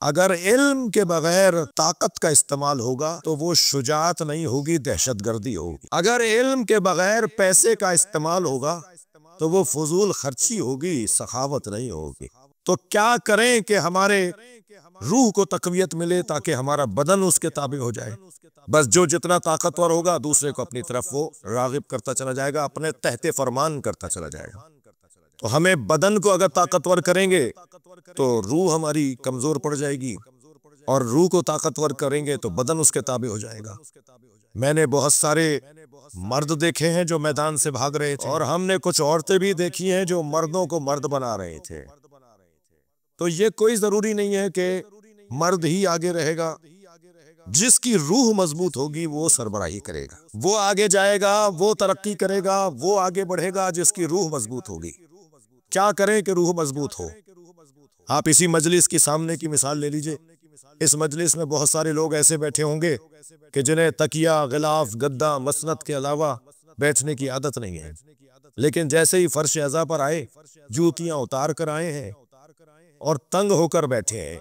اگر علم کے بغیر طاقت کا استعمال ہوگا تو وہ شجاعت نہیں ہوگی، دہشت گردی ہوگی۔ اگر علم کے بغیر پیسے کا استعمال ہوگا تو وہ فضول خرچی ہوگی، سخاوت نہیں ہوگی۔ تو کیا کریں کہ ہمارے روح کو تقویت ملے تاکہ ہمارا بدن اس کے تابع ہو جائے؟ بس جو جتنا طاقتور ہوگا دوسرے کو اپنی طرف وہ راغب کرتا چلا جائے گا، اپنے تحت فرمان کرتا چلا جائے گا۔ تو ہمیں بدن کو اگر طاقتور کریں گے تو روح ہماری کمزور پڑ جائے گی، اور روح کو طاقتور کریں گے تو بدن اس کے تابع ہو جائے گا۔ میں نے بہت سارے مرد دیکھے ہیں جو میدان سے بھاگ رہے تھے، اور ہم نے کچھ عورتیں بھی دیکھی ہیں جو مردوں کو مرد بنا رہے تھے۔ تو یہ کوئی ضروری نہیں ہے کہ مرد ہی آگے رہے گا، جس کی روح مضبوط ہوگی وہ سربراہی کرے گا، وہ آگے جائے گا، وہ ترقی کرے گا، وہ آگے بڑھے گا جس کی روح مضبوط ہوگی۔ کیا کریں کہ روح مضبوط ہو؟ آپ اسی مجلس کی سامنے کی مثال لے لیجئے۔ اس مجلس میں بہت سارے لوگ ایسے بیٹھے ہوں گے کہ جنہیں تکیہ، غلاف، گدا، مسند کے علاوہ بیٹھنے کی عادت نہیں ہے، لیکن جیسے ہی فرش اعضاء پر آئے جوتیاں اتار کر آئے ہیں اور تنگ ہو کر بیٹھے ہیں۔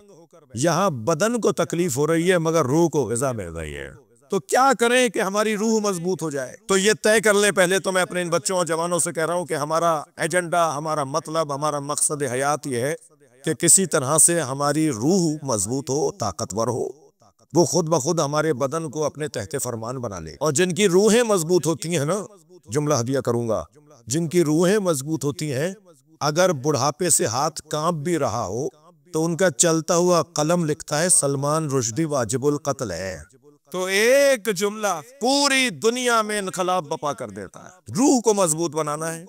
یہاں بدن کو تکلیف ہو رہی ہے مگر روح کو غذا مل رہی ہے۔ تو کیا کریں کہ ہماری روح مضبوط ہو جائے؟ تو یہ طے کر لیں پہلے تو، میں اپنے ان بچوں اور جوانوں سے کہہ رہا ہوں کہ ہمارا ایجنڈا، ہمارا مطلب، ہمارا مقصد حیات یہ ہے کہ کسی طرح سے ہماری روح مضبوط ہو، طاقتور ہو، وہ خود بخود ہمارے بدن کو اپنے تحت فرمان بنا لے۔ اور جن کی روحیں مضبوط ہوتی ہیں نا، جملہ ہدیہ کروں گا، جن کی روحیں مضبوط ہوتی ہیں، اگر بڑھاپے سے ہاتھ کانپ بھی رہا ہو تو ان کا چلتا ہوا قلم لکھتا ہے سلمان رشدی واجب القتل ہے۔ تو ایک جملہ پوری دنیا میں انقلاب بپا کر دیتا ہے۔ روح کو مضبوط بنانا ہے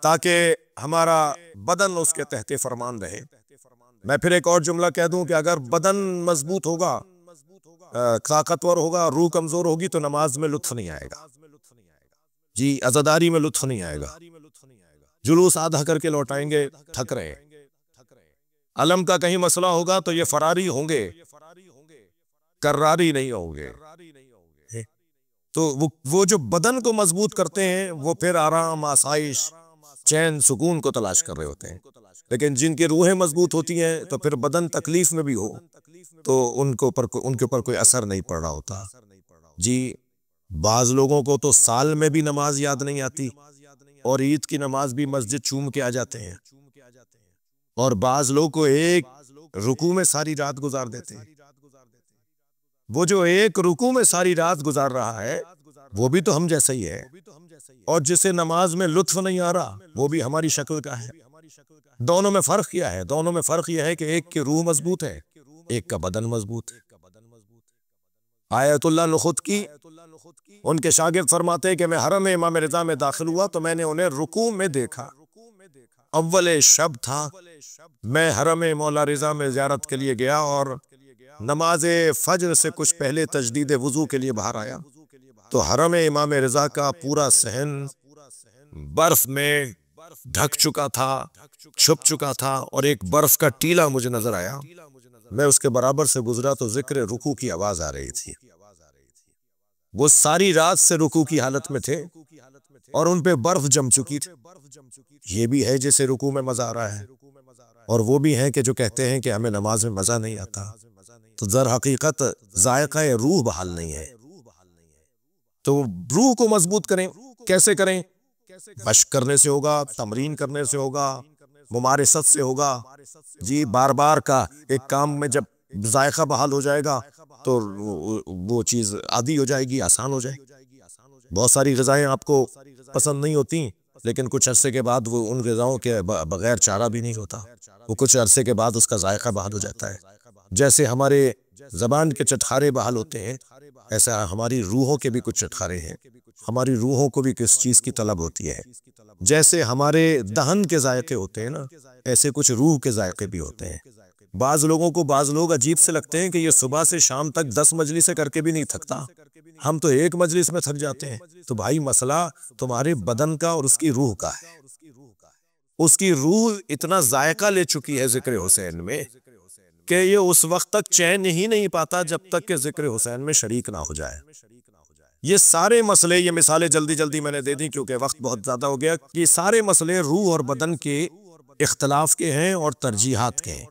تاکہ ہمارا بدن اس کے تحت فرمان رہے۔ میں پھر ایک اور جملہ کہہ دوں کہ اگر بدن مضبوط ہوگا، طاقتور ہوگا، روح کمزور ہوگی تو نماز میں لطف نہیں آئے گا، جی عزاداری میں لطف نہیں آئے گا، جلوس آدھا کر کے لوٹائیں گے، تھک رہے ہیں۔ علم کا کہیں مسئلہ ہوگا تو یہ فراری ہوں گے، کراری نہیں ہوں گے۔ تو وہ جو بدن کو مضبوط کرتے ہیں وہ پھر آرام، آسائش، چین، سکون کو تلاش کر رہے ہوتے ہیں، لیکن جن کی روحیں مضبوط ہوتی ہیں تو پھر بدن تکلیف میں بھی ہو تو ان کے اوپر کوئی اثر نہیں پڑ رہا ہوتا۔ جی بعض لوگوں کو تو سال میں بھی نماز یاد نہیں آتی، اور عید کی نماز بھی مسجد چوم کے آ جاتے ہیں، اور بعض لوگ کو ایک رکوع میں ساری رات گزار دیتے ہیں۔ وہ جو ایک رکوع میں ساری رات گزار رہا ہے وہ بھی تو ہم جیسا ہی ہے، اور جسے نماز میں لطف نہیں آ رہا وہ بھی ہماری شکل کا ہے۔ دونوں میں فرق کیا ہے؟ دونوں میں فرق یہ ہے کہ ایک کی روح مضبوط ہے، ایک کا بدن مضبوط ہے۔ آیت اللہ نخود کی ان کے شاگرد فرماتے ہیں کہ میں حرم امام رضا میں داخل ہوا تو میں نے انہیں رکوع میں دیکھا، اول شب تھا، میں حرم مولا رضا میں زیارت کے لیے گیا اور نماز فجر سے کچھ پہلے تجدید وضو کے لیے باہر آیا تو حرم امام رضا کا پورا صحن برف میں ڈھک چکا تھا، چھپ چکا تھا، اور ایک برف کا ٹیلا مجھے نظر آیا۔ میں اس کے برابر سے گزرا تو ذکر رکوع کی آواز آ رہی تھی۔ وہ ساری رات سے رکوع کی حالت میں تھے اور ان پہ برف جم چکی تھی۔ یہ بھی ہے جسے رکوع میں مزہ آ رہا ہے، اور وہ بھی ہیں کہ جو کہتے ہیں کہ ہمیں نماز میں مزہ نہیں آتا۔ تو در حقیقت ذائقہ روح بحال نہیں ہے۔ تو روح کو مضبوط کریں، کیسے کریں؟ مشق کرنے سے ہوگا، تمرین کرنے سے ہوگا، ممارست سے ہوگا۔ جی بار بار کا ایک کام میں جب ذائقہ بحال ہو جائے گا تو وہ چیز عادی ہو جائے گی، آسان ہو جائے گی۔ بہت ساری غذائیں آپ کو پسند نہیں ہوتی، لیکن کچھ عرصے کے بعد وہ ان غذاؤں کے بغیر چارہ بھی نہیں ہوتا، وہ کچھ عرصے کے بعد اس کا ذائقہ بحال ہو جاتا ہے۔ جیسے ہمارے زبان کے چٹخارے بحال ہوتے ہیں، ایسا ہماری روحوں کے بھی کچھ چٹخارے ہیں۔ ہماری روحوں کو بھی کس چیز کی طلب ہوتی ہے؟ جیسے ہمارے دہن کے ذائقے ہوتے ہیں نا، ایسے کچھ روح کے ذائقے بھی ہوتے ہیں۔ بعض لوگ عجیب سے لگتے ہیں کہ یہ صبح سے شام تک 10 مجلسیں کر کے بھی نہیں تھکتا، ہم تو ایک مجلس میں تھک جاتے ہیں۔ تو بھائی مسئلہ تمہارے بدن کا اور اس کی روح کا ہے۔ اس کی روح اتنا ذائقہ لے چکی ہے ذکر حسین میں کہ یہ اس وقت تک چین ہی نہیں پاتا جب تک کہ ذکر حسین میں شریک نہ ہو جائے۔ یہ سارے مسئلے، یہ مثالیں جلدی میں نے دے دی کیونکہ وقت بہت زیادہ ہو گیا، یہ سارے مسئلے روح اور بدن کے اختلاف کے ہیں اور ترجیحات کے ہیں۔